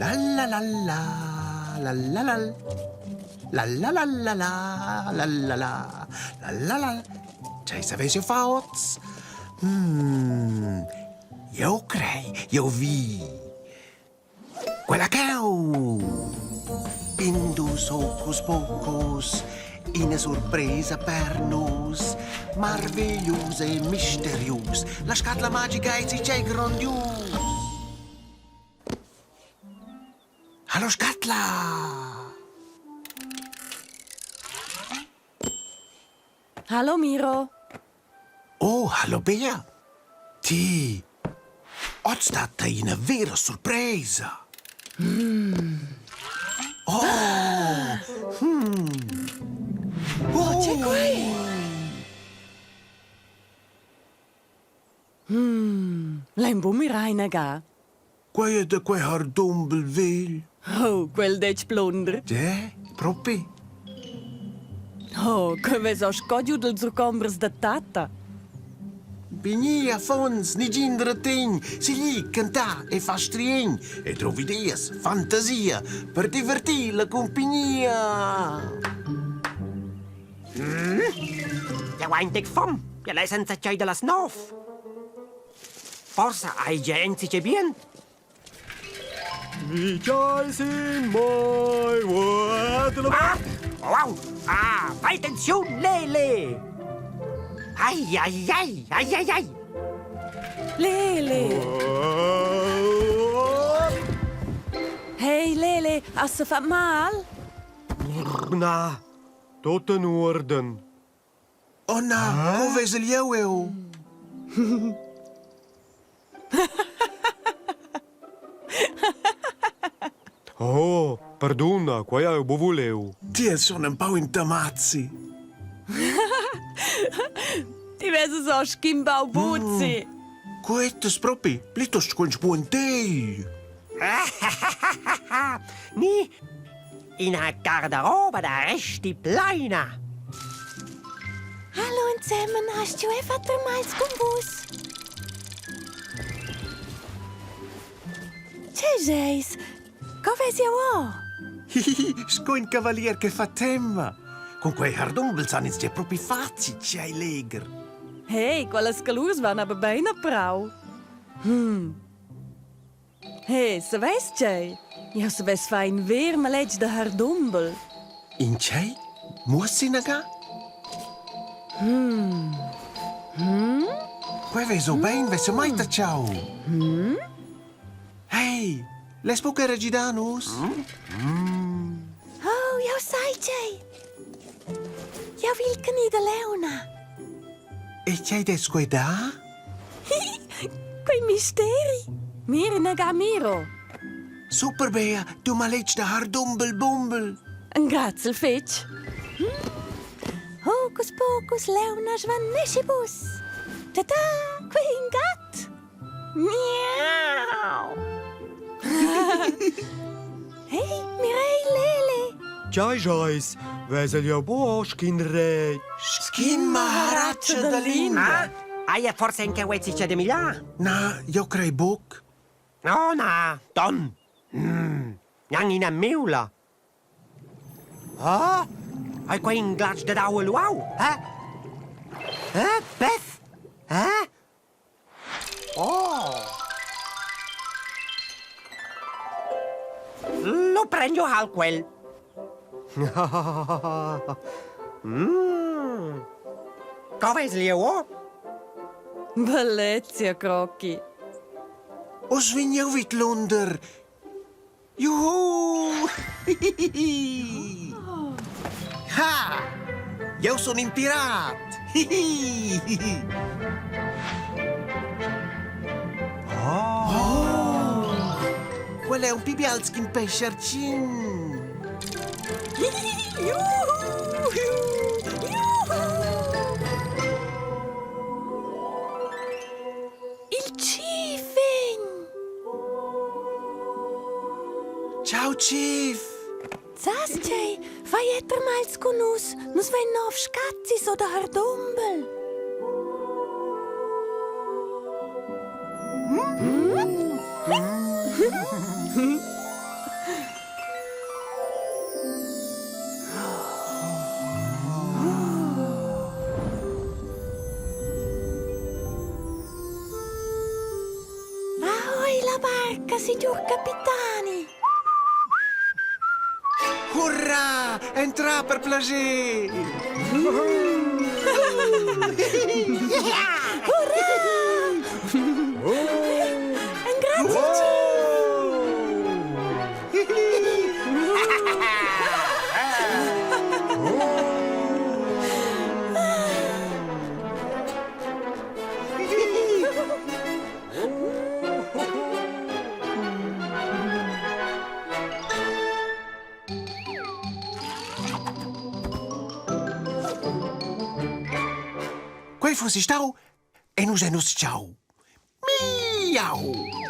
La la la la, la la la, la la la la la, la la la, la la la. C'hai savessi fauts? Io crei, io vi. Quella che Indus hocus pocus, una sorpresa per nos, maravigliosa e misteriosa. La scatla magica e c'è grandios. Hallo scatla! Hallo Miro. Oh, hallo Bea. Ti, oggi è stata una vera sorpresa. Oh! Oh, c'è qui! L'hai un bumerang ga? Quei è da quei Hardumbel bumbel. Oh, quel dec plunder. Proprio? Oh, come so scodio del zucombres da tata. Bini a fons, ni gindratin, si gli canta e fa strien, e trovi ideas, fantasia, per divertir la compagnia. Ja weintig fom, ja lesen se c'hai della snof. Forse hai gente c'è bien. Vi c'hai sin mai Ah! Wow! Ah! Fai attenzione, Lele! Ai, ai, ai, ai, ai, ai! Lele! Hey Lele, hast du fatto mal? Na, tot in orden. Oh no, come is il jou? Oh, perdona, qua è un voleu. Ti sono un po' intamazzi. Ti vedo so schimbau buzzi. Questo è proprio, plito sconci buontel. Ni, in a garderobe da resti pleina. Hallo zusammen, hast du einfach mal zum Bus? C'è Jace, come siamo? Scoin cavalier che fa temma. Con quei Hardumbel sono è proprio facile, c'hai leger. Hey, quelle scalurs waren aber beina brau. Hey, se weißt jij? Ja, se wes fein weer mal edge de Hardumbel. In c'hai? Mussi naga? Quei veso ben, veso mai ta ciao. Hey, les poche regidanus? Oh, ja, sai jij. Ja, wilke niet de leuna. E c'hai des quei da? Quei misteri. Mir in Gat Miro. Super Bea, tu malec de Hardumbel bumbel. Een gratzelfitch. Hocus pocus leuna svaneshibus. Tata, queen gat. Miau. Hey, Mirei Lele. C'hai Joyce, vesel ja bosch in re. Skin Maharaccia da Linda. Ah? Hai forse anche wezzi c'è di Milà? Na, io crei book. No, na, don. Yang in a miula. Ah? Hai qua in glacz de dau luau, Beth? Oh. Lo prendo al quel. Come è lio? Bellezia, crocchi. O svigneu vit lunder. Juhu! Ha! Io sono un pirat. Oh! Quello è un pibialski in pesciarcin. Il cifin. Ciao, Chief. Zascei, fai ettermals con nus venno auf scazzis oder Hardumbel. signor capitani. Hurrà! Entra per piacere! Grazie. Quei fossi stau e nus ciao. Miau!